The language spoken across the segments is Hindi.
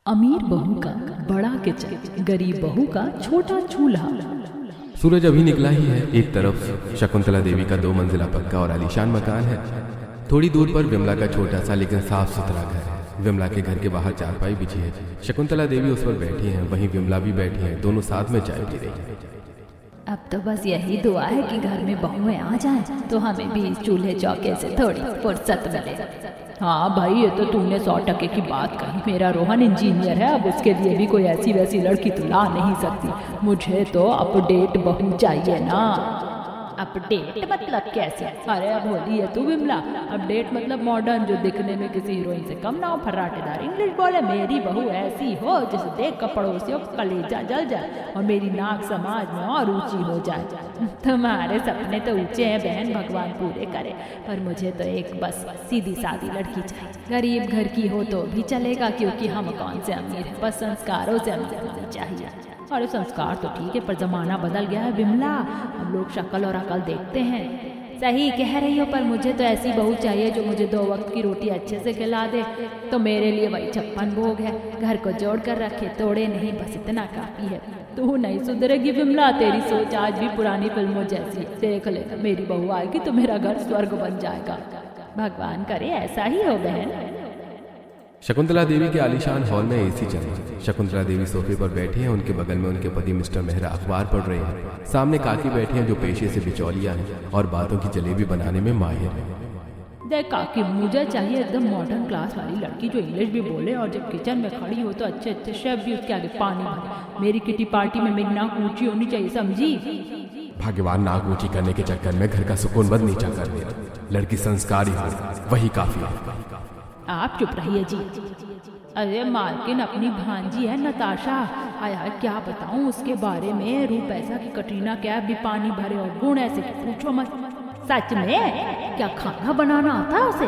अमीर बहू का बड़ा किचन, गरीब बहू का छोटा चूल्हा। सूरज अभी निकला ही है। एक तरफ शकुंतला देवी का 2 मंजिला पक्का और आलीशान मकान है। थोड़ी दूर पर विमला का छोटा सा लेकिन साफ सुथरा घर है। विमला के घर के बाहर चारपाई बिछी है। शकुंतला देवी उस पर बैठी हैं, वहीं विमला भी बैठी हैं। दोनों साथ में चाय पी रही हैं। अब तो बस यही दुआ है कि घर में बहुएं आ जाएं तो हमें भी इस चूल्हे चौके से थोड़ी फुर्सत मिले। हाँ भाई, ये तो तूने 100% की बात कही। मेरा रोहन इंजीनियर है, अब उसके लिए भी कोई ऐसी वैसी लड़की तो ला नहीं सकती। मुझे तो अपडेट बहू चाहिए ना। अपडेट मतलब कैसे? अरे अब होली है तू विमला, अपडेट मतलब मॉडर्न, जो दिखने में किसी हीरोइन से कम ना हो, फर्राटेदार इंग्लिश बोले। मेरी बहू ऐसी हो जिसे देख कर पड़ोसियों का कलेजा जल जाए और मेरी नाक समाज में और ऊंची हो जाए। तुम्हारे सपने तो ऊंचे हैं बहन, भगवान पूरे करे, पर मुझे तो एक बस सीधी सादी लड़की चाहिए। गरीब घर की हो तो भी चलेगा, क्योंकि हम कौन से अमीर हैं, बस संस्कारों से अमीर होनी चाहिए। अरे संस्कार तो ठीक है, पर जमाना बदल गया है विमला। हम लोग शक्ल और अकल देखते हैं। सही कह रही हो, पर मुझे तो ऐसी बहू चाहिए जो मुझे 2 वक्त की रोटी अच्छे से खिला दे। तो मेरे लिए वही 56 भोग है, घर को जोड़ कर रखे, तोड़े नहीं, बस इतना काफी है। तू नहीं सुधरेगी विमला, तेरी सोच आज भी पुरानी फिल्मों जैसी। देख लेना, मेरी बहू आएगी तो मेरा घर स्वर्ग बन जाएगा। भगवान करे ऐसा ही हो बहन। शकुंतला देवी के आलीशान हॉल में एसी चल रहा है। शकुंतला देवी सोफे पर बैठी हैं। उनके बगल में उनके पति मिस्टर मेहरा अखबार पढ़ रहे हैं। सामने काकी बैठी हैं जो पेशे से बिचौलिया हैं और बातों की जलेबी बनाने में माहिर है। देख काकी, मुझे चाहिए एकदम मॉडर्न क्लास वाली लड़की जो इंग्लिश भी बोले और जब किचन में खड़ी हो तो अच्छे अच्छे शेफ भी उसके आगे पानी भरे। मेरी किटी पार्टी में मेरी नाक ऊंची होनी चाहिए, समझी? भगवान नाक ऊंची करने के चक्कर में घर का सुकून बद नीचा कर दिया। लड़की संस्कारी हो, वही काफी है। आप चुप रहिए जी। अरे मालकिन अपनी भांजी है नताशा। हाय हाय, क्या बताऊं उसके बारे में। रूप ऐसा कि कटरीना कैफ भी पानी भरे और गुण ऐसे कि पूछो मत। सच में क्या खाना बनाना आता है उसे?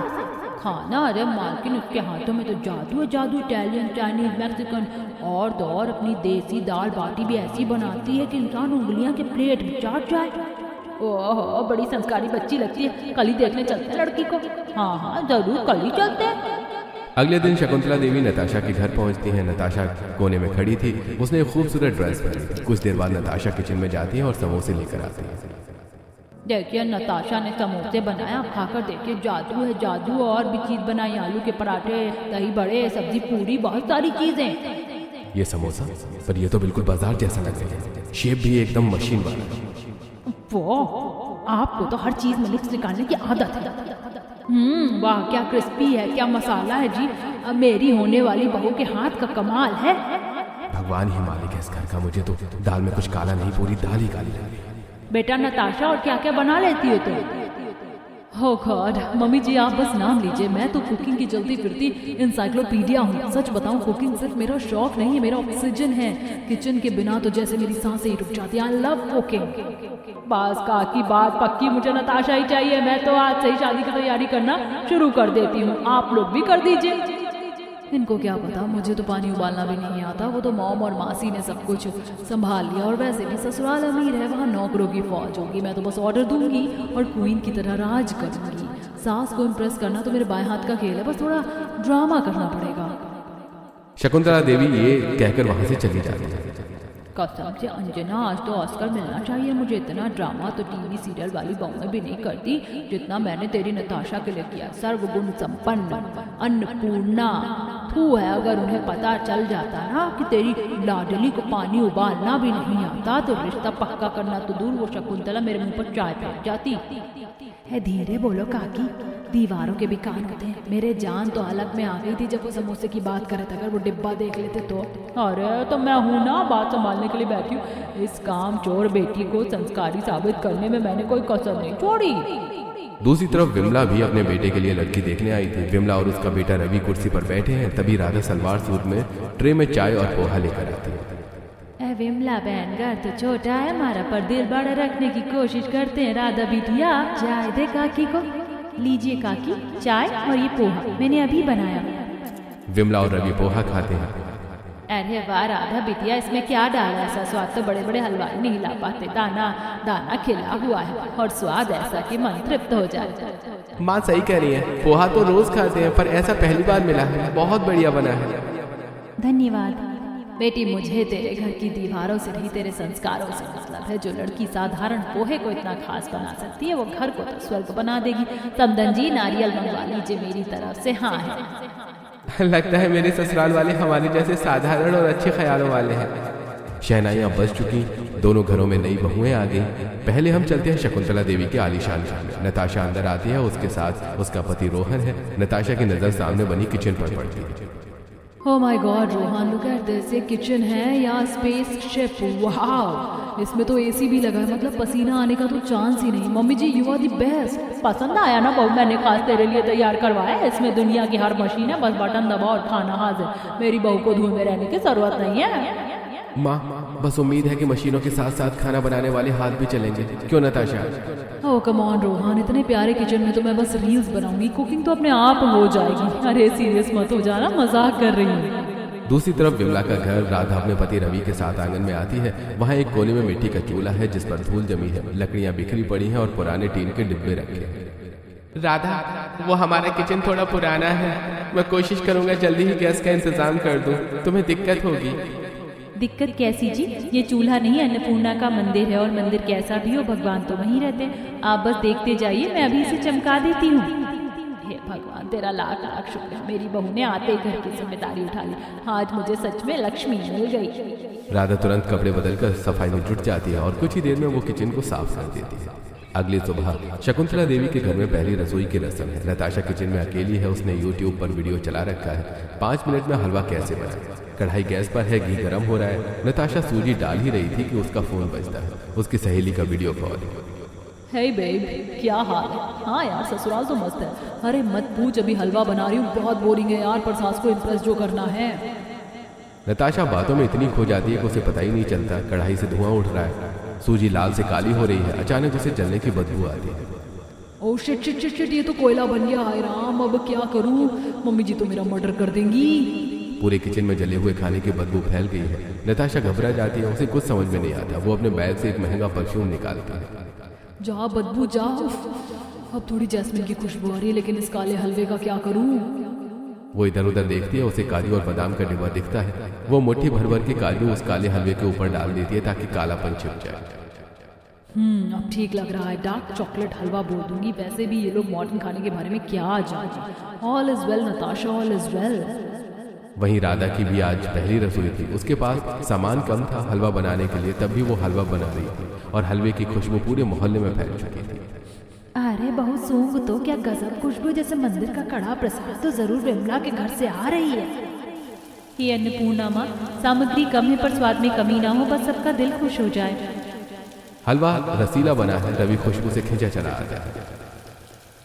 खाना? अरे मालकिन उसके हाथों में तो जादू है, जादू। इटालियन, चाइनीज, मैक्सिकन और तो और अपनी देसी दाल बाटी भी ऐसी बनाती है कि इंसान उंगलियां के प्लेट में चाट जाए। ओहो, बड़ी संस्कारी बच्ची लगती है। कल ही देखने चलते हैं लड़की को। हाँ हाँ जरूर, कल ही चलते हैं। अगले दिन शकुंतला देवी नताशा के घर पहुंचती हैं। नताशा कोने में खड़ी थी। उसने एक खूबसूरत ड्रेस पहनी थी। कुछ देर बाद नताशा किचन में जाती है और समोसे लेकर आती है। देखिए नताशा ने समोसे बनाया, खाकर देखिए, जादू है जादू। और भी चीज बनाई, आलू के पराठे, दही बड़े, सब्जी पूरी, बहुत सारी चीजें। ये समोसा, पर ये तो बिल्कुल बाजार जैसा लग रहा है। शेप भी एकदम मशीन वाला। वो आपको तो हर चीज में मिक्स निकालने की आदत है। वाह, क्या क्रिस्पी है, क्या मसाला है जी। अब मेरी होने वाली बहू के हाथ का कमाल है। भगवान ही मालिक है इस घर का। मुझे तो दाल में कुछ काला नहीं, पूरी दाल ही काली लगी। बेटा नताशा, और क्या क्या बना लेती हो तुम? हो गॉड, मम्मी जी आप बस नाम लीजिए, मैं तो कुकिंग की चलती फिरती इंसाइक्लोपीडिया हूँ। सच बताऊँ, कुकिंग सिर्फ मेरा शौक नहीं है, मेरा ऑक्सीजन है। किचन के बिना तो जैसे मेरी सांसें ही रुक जाती हैं। I love cooking. बस काकी बात पक्की, मुझे नताशा ही चाहिए। मैं तो आज से ही शादी की तैयारी करना शुरू कर देती हूँ। आप लोग भी कर दीजिए। इनको क्या पता, मुझे तो पानी उबालना भी नहीं आता। वो तो मॉम और मासी ने सब कुछ संभाल लिया। और वैसे भी ससुराल अमीर है, वहाँ नौकरों की फौज होगी। मैं तो बस ऑर्डर दूंगी और क्वीन की तरह राज करूंगी। सास को इम्प्रेस करना तो मेरे बाएं हाथ का खेल है, बस थोड़ा ड्रामा करना पड़ेगा। शकुंतला देवी ये कहकर वहां से चली जाती है। कसम से अंजना, आज तो ऑस्कर मिलना चाहिए मुझे। इतना ड्रामा तो टीवी सीरियल वाली बहुएं भी नहीं करती जितना मैंने तेरी नताशा के लिए किया। सर्वगुण संपन्न अन्नपूर्णा तू है। अगर उन्हें पता चल जाता ना कि तेरी लाडली को पानी उबालना भी नहीं आता तो रिश्ता पक्का करना तो दूर, वो शकुंतला मेरे मुंह पर चाय फेंक जाती है। धीरे बोलो काकी, दीवारों के भी कान होते हैं। मेरे जान तो हालत में आ गई थी जब वो समोसे की बात करे थे। अगर वो डिब्बा देख लेते तो। अरे तो मैं हूं ना, बात संभालने के लिए बैठी हूँ। इस काम चोर बेटी को संस्कारी साबित करने में मैंने कोई कसर नहीं छोड़ी। दूसरी तरफ विमला भी अपने बेटे के लिए लड़की देखने आई थी। विमला और उसका बेटा रवि कुर्सी पर बैठे हैं। तभी राधा सलवार सूट में ट्रे में चाय और पोहा लेकर आती है। विमला बहन, घर तो छोटा है हमारा, पर दिल बड़ा रखने की कोशिश करते हैं। राधा बिटिया, चाय दे काकी को। लीजिए काकी, चाय और ये पोहा मैंने अभी बनाया। विमला और रवि पोहा खाते हैं। अरे वाह राधा बिटिया, इसमें क्या डाला? ऐसा स्वाद तो बड़े बड़े हलवाई नहीं ला पाते। दाना दाना खिला हुआ है और स्वाद ऐसा कि मन तृप्त हो जाए। माँ सही कह रही है, पोहा तो रोज खाते हैं, पर ऐसा पहली बार मिला है। बहुत बढ़िया बना है। धन्यवाद बेटी। मुझे तेरे घर की दीवारों से नहीं तेरे संस्कारों से मतलब है। जो लड़की साधारण पोहे को इतना खास बना सकती है वो घर को तो स्वर्ग बना देगी। समदन जी नारियल मंगवा लीजिए मेरी तरफ से। हाँ है। लगता है मेरे ससुराल वाले हमारे जैसे साधारण और अच्छे ख्यालों वाले हैं। शहनाइयाँ बज चुकी, दोनों घरों में नई बहुएं आ गई। पहले हम चलते हैं शकुंतला देवी के आलीशान घर में। नताशा अंदर आती है, उसके साथ उसका पति रोहन है। नताशा की नजर सामने बनी किचन पर पड़ती है। Oh my God Rohan, look at this. ये किचन है या स्पेसशिप? वाओ, इसमें तो एसी भी लगा है, मतलब पसीना आने का तो चांस ही नहीं। Mummy ji you are the best. पसंद आया ना बहू? मैंने खास तेरे लिए तैयार करवाया है। इसमें दुनिया की हर मशीन है, बस बटन दबाओ और खाना हाजिर। मेरी बहू को धुएं में रहने की जरूरत नहीं है। माँ बस उम्मीद है कि मशीनों के साथ साथ खाना बनाने वाले हाथ भी चलेंगे, क्यों नताशा? ओह कम ऑन रोहन, इतने प्यारे किचन में तो मैं बस रील्स बनाऊंगी, कुकिंग तो अपने आप हो जाएगी। अरे सीरियस मत हो जाना, मजाक कर रही हूँ। दूसरी तरफ विमला का घर। राधा अपने पति रवि के साथ आंगन में आती है। वहाँ एक कोने में मिट्टी का चूल्हा है जिस पर धूल जमी है, लकड़ियाँ बिखरी पड़ी हैं और पुराने टीन के डिब्बे रखे हैं। राधा, वो हमारा किचन थोड़ा पुराना है, मैं कोशिश करूंगा जल्दी ही गैस का इंतजाम कर दूं, तुम्हें दिक्कत होगी? दिक्कत कैसी जी? ये चूल्हा नहीं अन्नपूर्णा का मंदिर है, और मंदिर कैसा भी हो भगवान तो वहीं रहते हैं। आप बस देखते जाइए, मैं अभी इसे चमका देती हूँ। हे भगवान तेरा लाख लाख शुक्र, मेरी बहू ने आते ही घर की जिम्मेदारी उठा ली। आज मुझे सच में लक्ष्मी मिल गई। राधा तुरंत कपड़े बदलकर सफाई में जुट जाती है और कुछ ही देर में वो किचन को साफ कर देती है। अगली सुबह शकुंतला देवी के घर में पहली रसोई की रस्म है। नताशा किचन में अकेली है। उसने यूट्यूब पर वीडियो चला रखा है 5 मिनट में हलवा कैसे बनाए। कढ़ाई गैस पर है, घी गर्म हो रहा है। नताशा सूजी डाल ही रही थी कि उसका फोन बजता है। उसकी सहेली का वीडियो कॉल। हे बेब, क्या हाल है? हाँ यार ससुराल तो मस्त है। अरे मत पूछ, अभी हलवा बना रही हूँ, बहुत बोरिंग है यार, पर सास को इम्प्रेस जो करना है। नताशा बातों में इतनी खो जाती है कि उसे पता ही नहीं चलता कढ़ाई से धुआं उठ रहा है। सूजी लाल से काली हो रही है। अचानक उसे जलने की बदबू आती है। Oh shit shit shit shit, ये तो कोयला बन गया। हाय राम, अब क्या करूं? मम्मी जी तो मेरा मर्डर कर देंगी। पूरे किचन में जले हुए खाने की बदबू फैल गई है। नताशा घबरा जाती है, उसे कुछ समझ में नहीं आता। वो अपने बैग से एक महंगा परफ्यूम निकालती है। जा बदबू जा। अब थोड़ी जैस्मिन की खुशबू आ रही है, लेकिन इस काले हलवे का क्या करूं? वो इधर उधर देखती है, उसे काजू और बादाम का डिब्बा दिखता है। वो मुट्ठी भर भर के काजू उस काले हलवे के ऊपर डाल देती है ताकि कालापन छिप जाए। अब ठीक लग रहा है। डार्क चॉकलेट हलवा बोल दूंगी। वैसे भी ये लोग मॉडर्न खाने के बारे में क्या जाने। All is well Natasha, all is well. वहीं राधा की भी आज पहली रसोई थी। उसके पास सामान कम था हलवा बनाने के लिए, तब भी वो हलवा बना रही थी और हलवे की खुशबू पूरे मोहल्ले में फैल चुकी थी। अरे बहुत सूंघ तो, क्या गजब खुशबू, जैसे मंदिर का कड़ा प्रसाद तो जरूर विमला के घर से आ रही है। ये अन्नपूर्णा माँ, सामग्री कम है पर स्वाद में कमी ना हो, बस सबका दिल खुश हो जाए। हलवा रसीला बना है। रवि खुशबू से खींचा चला आता है।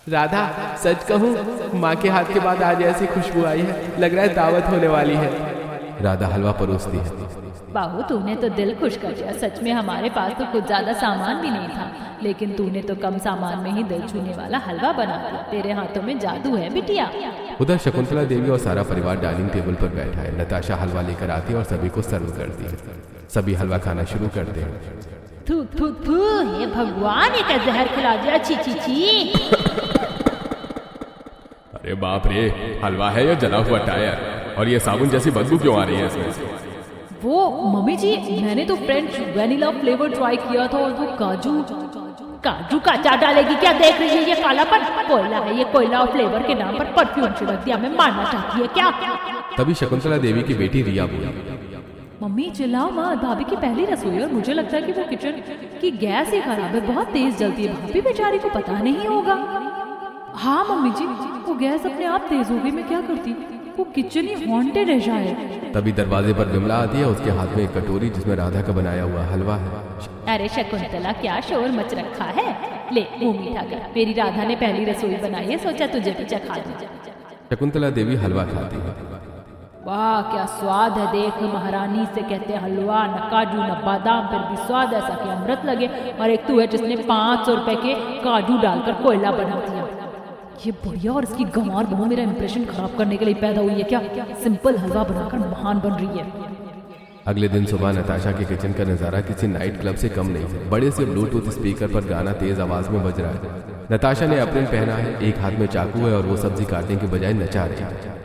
राधा, सच कहूँ माँ के हाथ के बाद आज ऐसी खुशबू आई है, लग रहा है दावत होने वाली है। राधा हलवा परोसती है। बाबू तूने तो दिल खुश कर दिया। सच में हमारे पास तो कुछ ज्यादा सामान भी नहीं था, लेकिन तूने तो कम सामान में ही दिल छूने वाला हलवा बना दिया। तेरे हाथों में जादू है बिटिया। उधर शकुंतला देवी और सारा परिवार डाइनिंग टेबल पर बैठा है। नताशा हलवा लेकर आती है और सभी को सर्व करती है। सभी हलवा खाना शुरू करते हैं। थू थू थू, ये भगवान, ये क्या जहर खिला दिया। ची ची ची। अरे बाप रे, हलवा है या जला हुआ टायर? और ये साबुन जैसी बदबू क्यों आ रही है इसमें से? वो मम्मी जी, मैंने तो फ्रेंच वेनिला फ्लेवर ट्राई किया था, और वो काजू का चा डालेगी क्या? देख रही है ये कालापन? कोयला है ये, कोयला और फ्लेवर के नाम पर परफ्यूम छिड़क दिया। मैं मारना चाहती है क्या? तभी शकुंतला देवी की बेटी रिया बोली। मम्मी चिल्लाओ मत, भाभी की पहली रसोई और मुझे लगता है कि वो किचन की गैस ही खराब है, बहुत तेज जलती है। भाभी बेचारी को पता नहीं होगा। हाँ मम्मी जी, वो गैस अपने आप तेज हो गई, मैं क्या करती? वो किचन ही हॉन्टेड है शायद। तभी दरवाजे पर विमला आती है। उसके हाथ में एक कटोरी जिसमें राधा का बनाया हुआ हलवा है। अरे शकुंतला, क्या शोर मच रखा है? ले मुंह मीठा कर, मेरी राधा ने पहली रसोई बनाई है, सोचा तुझे भी चखा दूं। शकुंतला देवी हलवा खाती है। वाह क्या स्वाद है, देख महारानी से कहते हलवा, न काजू न बादाम, फिर भी स्वाद ऐसा कि अमृत लगे। और एक तू है जिसने 500 रुपए के काजू डालकर कोयला बना दिया। ये बुढ़िया और इसकी गंवार बहू मेरा इंप्रेशन खराब करने के लिए पैदा हुई है क्या? सिंपल हलवा बनाकर महान बन रही है। अगले दिन सुबह नताशा के किचन का नजारा किसी नाइट क्लब से कम नहीं है। बड़े से ब्लूटूथ स्पीकर पर गाना तेज आवाज में बज रहा है। नताशा ने अप्रिन पहना है, एक हाथ में चाकू है और वो सब्जी काटने के बजाय नचा रही है।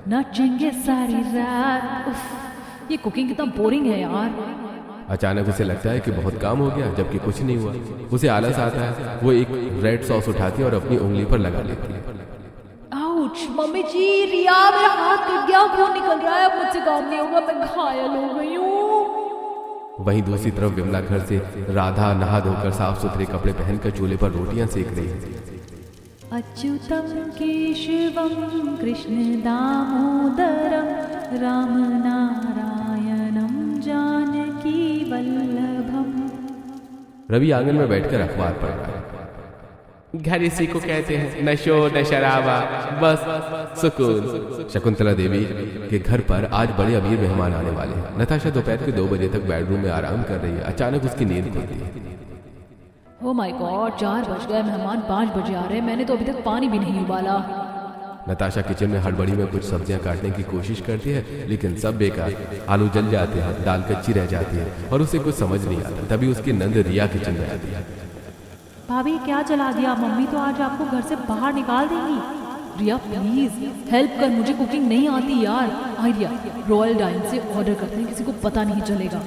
नाचेंगे सारी रात। उफ, ये कुकिंग कितना बोरिंग है यार। अचानक उसे लगता है कि बहुत काम हो गया, जबकि कुछ नहीं हुआ। उसे आलस आता है। वो एक रेड सॉस उठाती है और अपनी उंगली पर लगा लेती है। आउच, मम्मी जी, रिया मेरा हाथ कट गया, खून निकल रहा है, अब मुझसे काम नहीं होगा, मैं घायल हो गई हूँ। वहीं दूसरी तरफ विमला घर से राधा नहा धोकर साफ सुथरे कपड़े पहनकर चूल्हे पर रोटियां सेक रही है। अच्युतम केशवम कृष्ण दामोदरम राम नारायणम जानकी वल्लभम। रवि आंगन में बैठकर अखबार पढ़ रहा है। घर इसी को कहते हैं, न शोर न शराबा, बस सुकून। शकुंतला देवी के घर पर आज बड़े अमीर मेहमान आने वाले हैं। नताशा दोपहर के 2 बजे तक बेडरूम में आराम कर रही है। अचानक उसकी नींद खुलती है। ओ माय गॉड, 4 बज गए, मेहमान 5 बजे आ रहे हैं, मैंने तो अभी तक पानी भी नहीं उबाला। नताशा किचन में हड़बड़ी में कुछ सब्जियां काटने की कोशिश करती है, लेकिन सब बेकार। आलू जल जाते हैं, दाल कच्ची रह जाती है और उसे कुछ समझ नहीं आता। तभी उसकी नंद रिया किचन में आती है। भाभी क्या जला दिया, मम्मी तो आज आपको घर से बाहर निकाल देंगी। रिया प्लीज हेल्प कर, मुझे कुकिंग नहीं आती यार। हाय रिया, रॉयल डाइन से ऑर्डर करते हैं, किसी को पता नहीं चलेगा।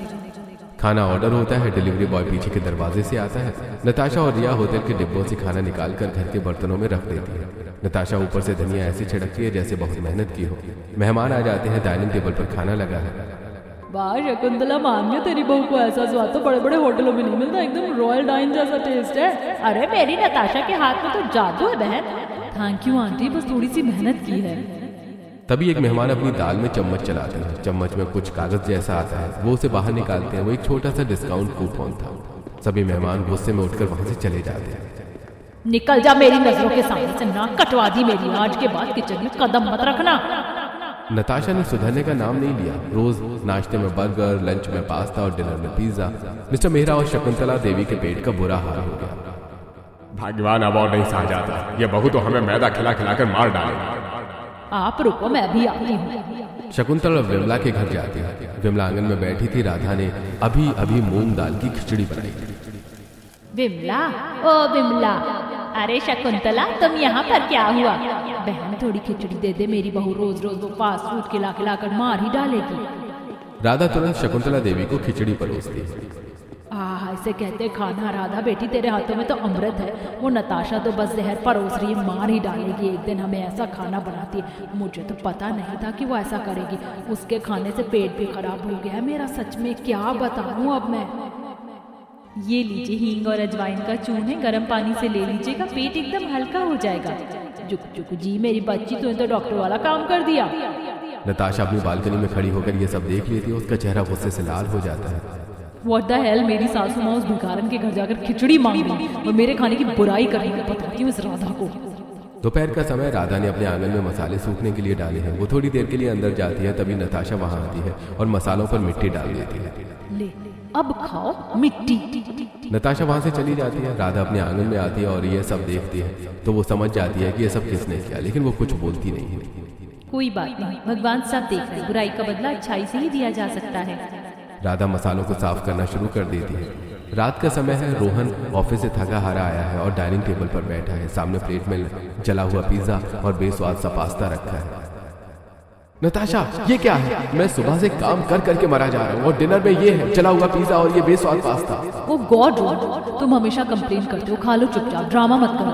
खाना ऑर्डर होता है। डिलीवरी बॉय पीछे के दरवाजे से आता है। नताशा और रिया होटल के डिब्बों से खाना निकालकर घर के बर्तनों में रख देती है। नताशा ऊपर से धनिया ऐसे छिड़कती है जैसे बहुत मेहनत की हो। मेहमान आ जाते हैं। डाइनिंग टेबल पर खाना लगा है। वाह शकुंतला, मान गया तेरी बहू को ऐसा स्वाद तो बड़े बड़े होटलों में नहीं मिलता, एकदम रॉयल डाइन जैसा टेस्ट है। अरे मेरी नताशा के हाथ में तो जादू है बहन। थैंक यू आंटी, बस थोड़ी सी मेहनत की है। तभी एक मेहमान अपनी दाल में चम्मच चलाते हैं। चम्मच में कुछ कागज जैसा आता है, वो उसे बाहर निकालते हैं। वो एक छोटा सा डिस्काउंट कूपन था। सभी मेहमान गुस्से में उठकर वहां से चले जाते हैं। निकल जा मेरी नजरों के सामने से, नाक कटवा दी मेरी। आज के बाद किचन में कदम मत रखना। नताशा ने सुधरने का नाम नहीं लिया। रोज नाश्ते में बर्गर, लंच में पास्ता और डिनर में पिज्जा। मिस्टर मेहरा और शकुंतला देवी के पेट का बुरा हाल हो गया। भगवान अब और नहीं सहा जाता, ये बहू तो हमें मैदा खिला खिलाकर मार डालेगा। आप रुको, मैं अभी आती हूँ। शकुंतला विमला के घर जाती है। विमला आंगन में बैठी थी। राधा ने अभी अभी मूंग दाल की खिचड़ी बनाई। विमला, ओ विमला। अरे शकुंतला, तुम यहाँ पर क्या हुआ? बहन थोड़ी खिचड़ी दे दे, मेरी बहू रोज रोज वो फास्ट फूड खिला खिलाकर मार ही डालेगी। राधा तुरंत शकुंतला देवी को खिचड़ी परोसती है। ऐसे कहते खाना। राधा बेटी, तेरे हाथों में तो अमृत है। वो नताशा तो बस जहर परोस रही है, मार ही डालेगी। एक दिन हमें ऐसा खाना बनाती है, मुझे तो पता नहीं था कि वो ऐसा करेगी। उसके खाने से पेट भी खराब हो गया है मेरा, सच में क्या बताऊं अब मैं। ये लीजिए हींग और अजवाइन का चूर्ण है, गर्म पानी से ले लीजिएगा, पेट एकदम हल्का हो जाएगा। जुक जुक जी मेरी बच्ची, तूने तो डॉक्टर वाला काम कर दिया। नताशा अपनी बालकनी में खड़ी होकर ये सब देख लेती है। उसका चेहरा गुस्से से लाल हो जाता है। What the hell, मेरी सासू माँ उस भिखारन के घर जाकर खिचड़ी मांग रही और मेरे खाने की बुराई कर रही है। बताती हूँ इस राधा को। दोपहर का समय। राधा ने अपने आंगन में मसाले सूखने के लिए डाले हैं। वो थोड़ी देर के लिए अंदर जाती है। तभी नताशा वहां आती है और मसालों पर मिट्टी डाल देती है। ले अब खाओ मिट्टी। नताशा वहां से चली जाती है। राधा अपने आंगन में आती है और ये सब देखती है तो वो समझ जाती है कि ये सब किसने किया, लेकिन वो कुछ बोलती नहीं है। कोई बात नहीं, भगवान सब देख रहे, बुराई का बदला अच्छाई से ही दिया जा सकता है। राधा मसालों को साफ करना शुरू कर देती है। रात का समय है। रोहन ऑफिस से थका हारा आया है और डाइनिंग टेबल पर बैठा है। सामने प्लेट में जला हुआ पिज्जा और बेस्वाद सा पास्ता रखा है। नताशा, ये क्या है? मैं सुबह से काम कर करके मरा जा रहा हूँ और डिनर में ये है, जला हुआ पिज्जा और ये बेस्वाद पास्ता। ओ गॉड, तुम हमेशा कंप्लेन करते हो। खा लो चुपचाप, ड्रामा मत करो।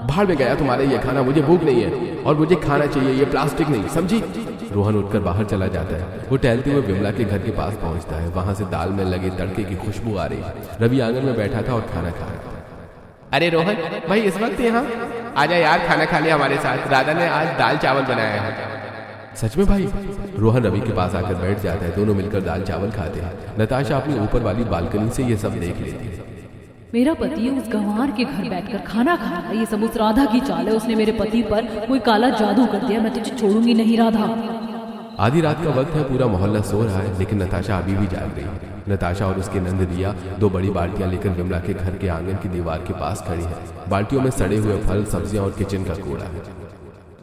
भाड़ में गया तुम्हारे ये खाना, मुझे भूख नहीं है और मुझे खाना चाहिए, ये प्लास्टिक नहीं, समझी? रोहन उठकर बाहर चला जाता है। वो टहलते हुए विमला के घर के पास पहुंचता है। वहां से दाल में लगे तड़के की खुशबू आ रही है। रवि आंगन में बैठा था और खाना खा रहा था। अरे रोहन भाई, इस वक्त यहाँ आजा यार, खाना खा लिया हमारे साथ। राधा ने आज दाल चावल बनाया है। सच में भाई? रोहन रवि के पास आकर बैठ जाता है। दोनों मिलकर दाल चावल खाते हैं। नताशा अपनी ऊपर वाली बालकनी से ये सब देख लेती है। मेरा पति उस गंवार के घर बैठकर खाना खा रहा है। ये सब उस राधा की चाल है। उसने मेरे पति पर कोई काला जादू कर दिया। मैं तुझे छोड़ूंगी नहीं राधा। आधी रात का वक्त है। पूरा मोहल्ला सो रहा है, लेकिन नताशा अभी भी जाग रही है। नताशा और उसकी नंद रिया 2 बड़ी बाल्टियां लेकर विमला के घर के आंगन की दीवार के पास खड़ी है। बाल्टियों में सड़े हुए फल, सब्जियां और किचन का कूड़ा है।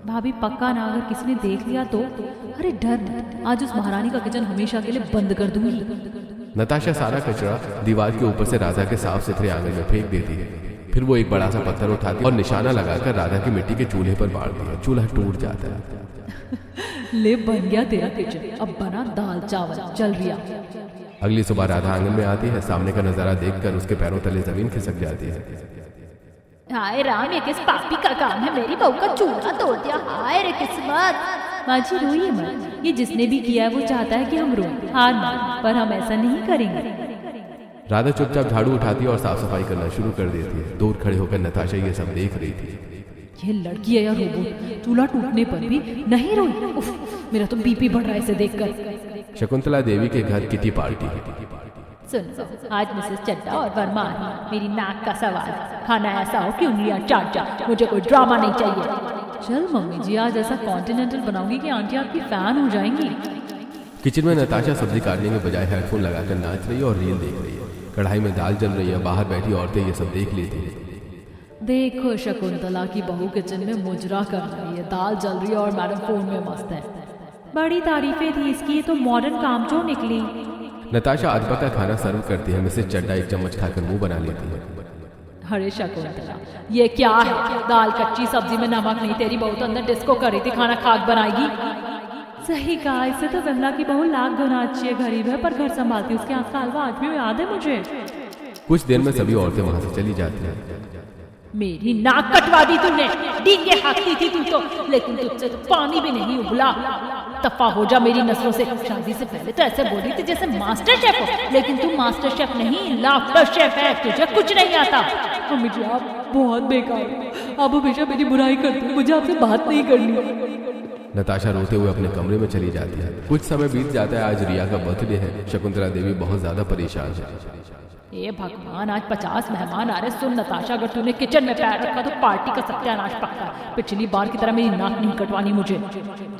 भाभी पक्का ना, अगर किसी ने देख लिया तो? अरे डर मत, आज उस महारानी का किचन हमेशा के लिए बंद कर दूंगी। नताशा सारा कचरा दीवार के ऊपर से राधा के साफ सुथरे आंगन में फेंक देती है। फिर वो एक बड़ा सा पत्थर उठाती है और निशाना लगाकर राधा की मिट्टी के चूल्हे पर मारती है। चूल्हा टूट जाता है। ले बन गया तेरा किचन, अब बना दाल चावल, चल रिया। अगली सुबह राधा आंगन में आती है। सामने का नजारा देखकर उसके पैरों तले जमीन खिसक जाती है। हाय राम, ये किस पापी का काम है, मेरी बहू का चूल्हा तोड़ दिया, हाय रे किस्मत। माँ जी रोइए मत, ये जिसने भी किया है वो चाहता है कि हम रोएं, हार मान, पर हम ऐसा नहीं करेंगे। राधा चुपचाप झाड़ू उठाती है और साफ सफाई करना शुरू कर देती है। दूर खड़े होकर नताशा ये सब देख रही थी। ये लड़की है या रोबोट, चूल्हा टूटने पर भी नहीं रोई। उफ, मेरा तो बीपी बढ़ रहा है इसे देखकर। शकुंतला देवी के घर किटी पार्टी है। सुन, आज मिसेस चड्डा और वर्मा आई, मेरी नाक का सवाल, खाना ऐसा हो कि उंगलियां चाट जा, मुझे कोई ड्रामा नहीं चाहिए। चल मम्मी जी, आज ऐसा कॉन्टिनेंटल बनाऊंगी कि आंटी आपकी फैन हो जाएंगी। किचन में नताशा सब्जी काटने के बजाय हेडफोन लगाकर नाच रही है और रील देख रही है। कढ़ाई में दाल जल रही है। बाहर बैठी औरतें ये सब देख लेती हैं। देखो शकुंतला की बहू किचन में मुजरा कर रही है, दाल जल रही है और मैडम फोन में मस्त है। बड़ी तारीफें थी इसकी, तो मॉडर्न कामचोर निकली। नताशा अदरक का खाना सर्व करती है। मिसेस चड्डा एक चम्मच खाकर मुंह बना लेती है। अरे शकुंतला, ये क्या है, दाल कच्ची, सब्जी में नमक नहीं, तेरी बहू तो अंदर डिस्को कर रही थी, खाना खाक बनाएगी। सही कहा, इससे तो विमला की बहू लाख गुना अच्छी है, गरीब है पर घर संभालती, उसके हाथ का हलवा आज भी याद है मुझे। कुछ देर में सभी औरतें वहां से चली जाती हैं। मेरी नाक कटवा दी तूने, डींगे हाँकती थी तू तो, लेकिन तुझसे तो पानी भी नहीं उबला। दफा हो जा मेरी नस्लों से। शादी से पहले तो ऐसे बोल रही थी जैसे मास्टर शेफ हो, लेकिन तू मास्टर शेफ नहीं, लाफ्टर शेफ है, तुझे कुछ नहीं आता। मम्मी जी आप बहुत बेकार हो, आप हमेशा मेरी बुराई करती हो, मुझे आपसे बात नहीं करनी। नताशा रोते हुए अपने कमरे में चली जाती है। कुछ समय बीत जाता है। आज रिया का बर्थडे है। शकुंतला देवी बहुत ज्यादा परेशान है। ए भगवान, आज 50 मेहमान आ रहे। सुन नताशा, अगर तूने किचन में पैर रखा तो पार्टी का सत्यानाश पक्का। पिछली बार की तरह मेरी नाक नहीं कटवानी मुझे।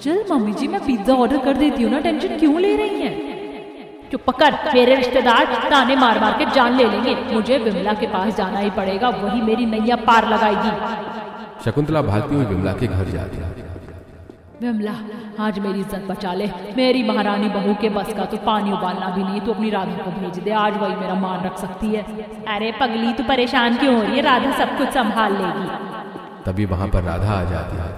चल मम्मी जी, मैं पिज्जा ऑर्डर कर देती हूँ ना, टेंशन क्यों ले रही है। चुप कर, मेरे रिश्तेदार ताने मार मार के जान ले लेंगे। मुझे विमला के पास जाना ही पड़ेगा, वही मेरी नैया पार लगाएगी। शकुंतला भागती हुई विमला के घर जाती है। विमला, आज मेरी इज्जत बचा ले, मेरी महारानी बहू के बस का तो पानी उबालना भी नहीं, तो अपनी राधा को भेज दे, आज वही मेरा मान रख सकती है। अरे पगली, तू परेशान क्यों हो रही है, राधा सब कुछ संभाल लेगी। तभी वहां पर राधा आ जाती है।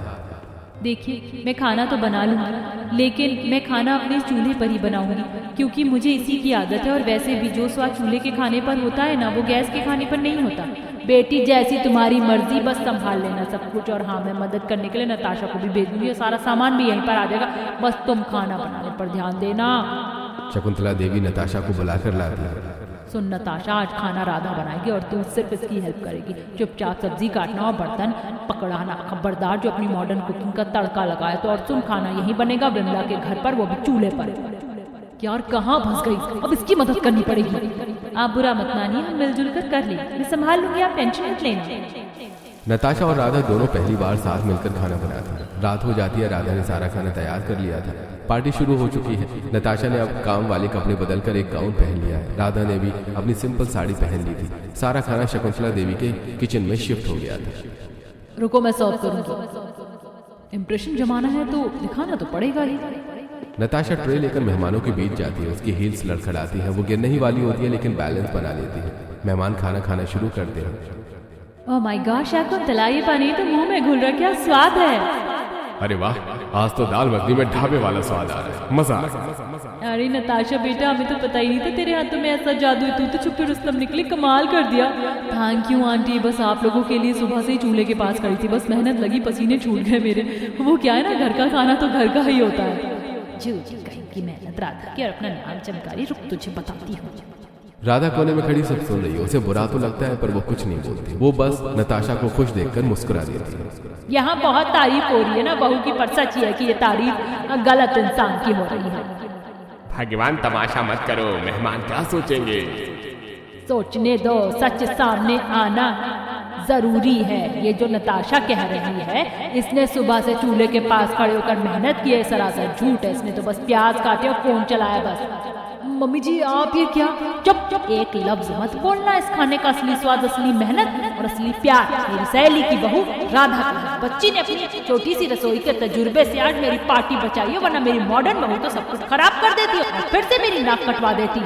देखिए, मैं खाना तो बना लूंगी, लेकिन मैं खाना अपने चूल्हे पर ही बनाऊंगी, क्योंकि मुझे इसी की आदत है। और वैसे भी जो स्वाद चूल्हे के खाने पर होता है ना, वो गैस के खाने पर नहीं होता। बेटी जैसी तुम्हारी मर्जी, बस संभाल लेना सब कुछ। और हाँ, मैं मदद करने के लिए नताशा को भी भेज दूंगी, सारा सामान भी यहीं पर आ जाएगा, बस तुम खाना बनाने पर ध्यान देना। शकुंतला देवी नताशा को बुलाकर लाती है। सुन नताशा, आज खाना राधा बनाएगी और तू सिर्फ इसकी हेल्प करेगी। चुपचाप सब्जी काटना और बर्तन पकड़ाना। खबरदार जो अपनी मॉडर्न कुकिंग का तड़का लगाए तो। और सुन, खाना यहीं बनेगा विमला के घर पर, वो भी चूल्हे पर। यार कहाँ फंस गई, अब इसकी मदद करनी पड़ेगी। आप बुरा मत मानिए, हम मिलजुल कर लेंगे, मैं संभाल लूंगी, आप टेंशन मत लेना। नताशा और राधा दोनों पहली बार साथ मिलकर खाना बनाती हैं। रात हो जाती है। राधा ने सारा खाना तैयार कर लिया था। पार्टी शुरू हो चुकी है। नताशा ने अब काम वाले कपड़े बदलकर एक गाउन पहन लिया है। राधा ने भी अपनी सिंपल साड़ी पहन ली थी। सारा खाना शकुंतला देवी के किचन में शिफ्ट हो गया था। रुको, मैं सर्व करूंगी। इम्प्रेशन जमाना है तो दिखाना तो पड़ेगा ही। नताशा ट्रे लेकर मेहमानों के बीच जाती है। उसकी हील्स लड़खड़ाती है। वो गिरने ही वाली होती है, लेकिन बैलेंस बना लेती है। मेहमान खाना खाना शुरू करते हैं। ओह माय गॉड शकुंतला, ये पनीर तो मुंह में घुल रहा, क्या स्वाद है। अरे वाह, आज तो दाल मखनी में ढाबे वाला स्वाद आ रहा है, मजा आ रहा है। अरे नताशा बेटा, हमें तो पता ही नहीं था तेरे हाथों में ऐसा जादू है, तू तो छुपे रुस्तम निकले, कमाल कर दिया। थैंक यू आंटी, बस आप लोगों के लिए सुबह से ही चूल्हे के पास खड़ी थी, बस मेहनत लगी, पसीने छूट गए मेरे। वो क्या है ना, घर का खाना तो घर का ही होता है। जी कहीं की मेहनत राधा की, और अपना नाम चमकारी। रुक, तुझे बताती हूँ। राधा कोने में खड़ी सब सुन रही है। उसे बुरा तो लगता है पर वो कुछ नहीं बोलती। वो बस नताशा को खुश देखकर मुस्कुरा देती है। यहाँ बहुत तारीफ हो रही है ना बहू की, पर सच ही है कि ये तारीफ गलत इंसान की हो रही है। भगवान तमाशा मत करो, मेहमान क्या सोचेंगे। सोचने दो, सच सामने आना जरूरी है। ये जो नताशा कह रही है, इसने सुबह से चूल्हे के पास खड़े होकर मेहनत की है, सरासर झूठ है। इसने तो बस प्याज काटे और फोन चलाया बस। मम्मी जी आप ये क्या। चुप चुप, एक लफ्ज मत बोलना। इस खाने का असली स्वाद, असली मेहनत और असली प्यार मेरी सहेली की बहू राधा की। बच्ची ने अपनी छोटी सी रसोई के तजुर्बे से आज मेरी पार्टी बचाई है, वरना मेरी मॉडर्न बहू तो सब कुछ खराब कर देती है और फिर से मेरी नाक कटवा देती।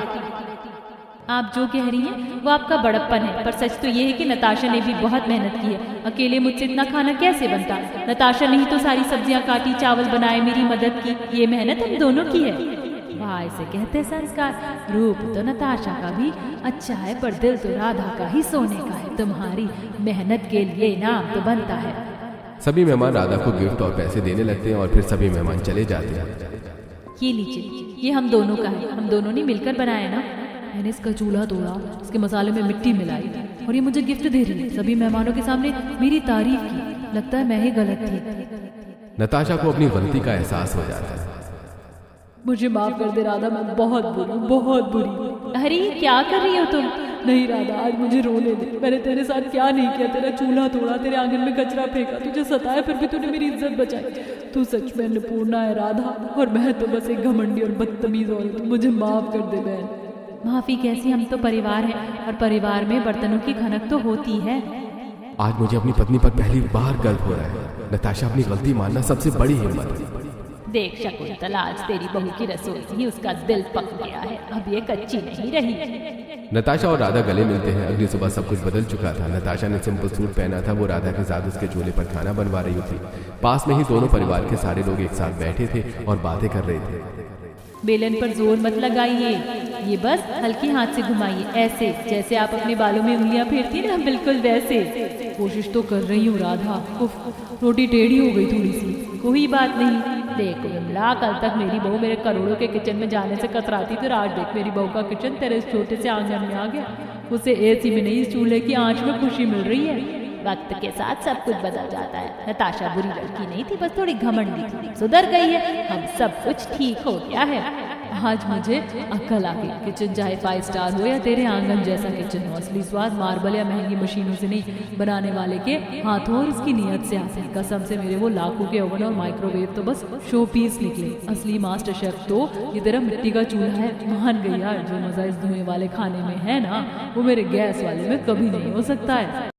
आप जो कह रही हैं वो आपका बड़प्पन है, पर सच तो ये है कि नताशा ने भी बहुत मेहनत की है। अकेले मुझसे इतना खाना कैसे बनता? नताशा ने ही तो सारी सब्जियां काटी, चावल बनाए, मेरी मदद की। ये मेहनत हम दोनों की है। वाह, इसे कहते संस्कार। रूप तो नताशा का भी अच्छा है, पर दिल तो राधा का ही सोने का है। तुम्हारी मेहनत के लिए इनाम तो बनता है। सभी मेहमान राधा को गिफ्ट और पैसे देने लगते हैं और फिर सभी मेहमान चले जाते हैं। ये लीजिए, ये हम दोनों का है, हम दोनों ने मिलकर बनाया ना। मैंने इसका चूल्हा तोड़ा, इसके मसाले में मिट्टी मिलाई और ये मुझे गिफ्ट दे रही है। सभी मेहमानों के सामने मेरी तारीफ की। लगता है मैं ही गलत थी। नताशा को अपनी गलती का एहसास हो जाता है। मुझे माफ कर दे राधा, मैं बहुत बुरी, बहुत बुरी। अरे क्या कर रही हो तुम? नहीं राधा, आज मुझे रोने दे। मैंने तेरे साथ क्या नहीं किया? तेरा चूल्हा तोड़ा, तेरे आंगन में कचरा फेंका, तुझे सताया, फिर भी तूने मेरी इज्जत बचाई। तू सच में अन्नपूर्णा है राधा, और मैं तो बस एक घमंडी और बदतमीज औरत हूँ। मुझे माफ कर दे बहन। माफी कैसी? हम तो परिवार हैं और परिवार में बर्तनों की खनक तो होती है। आज मुझे अपनी पत्नी पर पहली बार गर्व हो रहा है। नताशा अपनी गलती मानना सबसे बड़ी हिम्मत है। देख शकुंतला, आज तेरी बहू की रसोई ही उसका दिल पक गया है, अब ये कच्ची नहीं रही। नताशा और राधा गले मिलते हैं। अगली सुबह सब कुछ बदल चुका था। नताशा ने सिंपल सूट पहना था। वो राधा के साथ उसके चूल्हे पर खाना बनवा रही थी। पास में ही दोनों परिवार के सारे लोग एक साथ बैठे थे और बातें कर रहे थे। बेलन पर जोर मत लगाइए, ये बस हल्के हाथ से घुमाइए, ऐसे जैसे आप अपने बालों में उंगलियां फेरती ना, बिल्कुल वैसे। कोशिश तो कर रही हूँ राधा। उफ, रोटी टेढ़ी हो गई थोड़ी सी। कोई बात नहीं। देखो विमला, कल तक मेरी बहू मेरे करोड़ों के किचन में जाने से कतराती थी, आज देख मेरी बहू का किचन तेरे इस छोटे से आंगन में आ गया। उसे एसी में नहीं, इस चूल्हे की आंच में खुशी मिल रही है। वक्त के साथ सब कुछ बदल जाता है। नताशा बुरी लड़की नहीं थी, बस थोड़ी घमंडी थी, सुधर गई है। अब सब कुछ ठीक हो गया है। आज मुझे अक्ल आ गई। किचन चाहे 5 स्टार हो या तेरे आंगन जैसा किचन हो, असली स्वाद मार्बल या महंगी मशीनों से नहीं, बनाने वाले के हाथों और उसकी नीयत से आते हैं। कसम से मेरे वो लाखों के ओवन और माइक्रोवेव तो बस शो पीस निकले। असली मास्टर शेफ तो ये तेरा मिट्टी का चूल्हा है। मान गई यार, जो मजा इस धुएं वाले खाने में है ना, वो मेरे गैस वाले में कभी नहीं हो सकता है।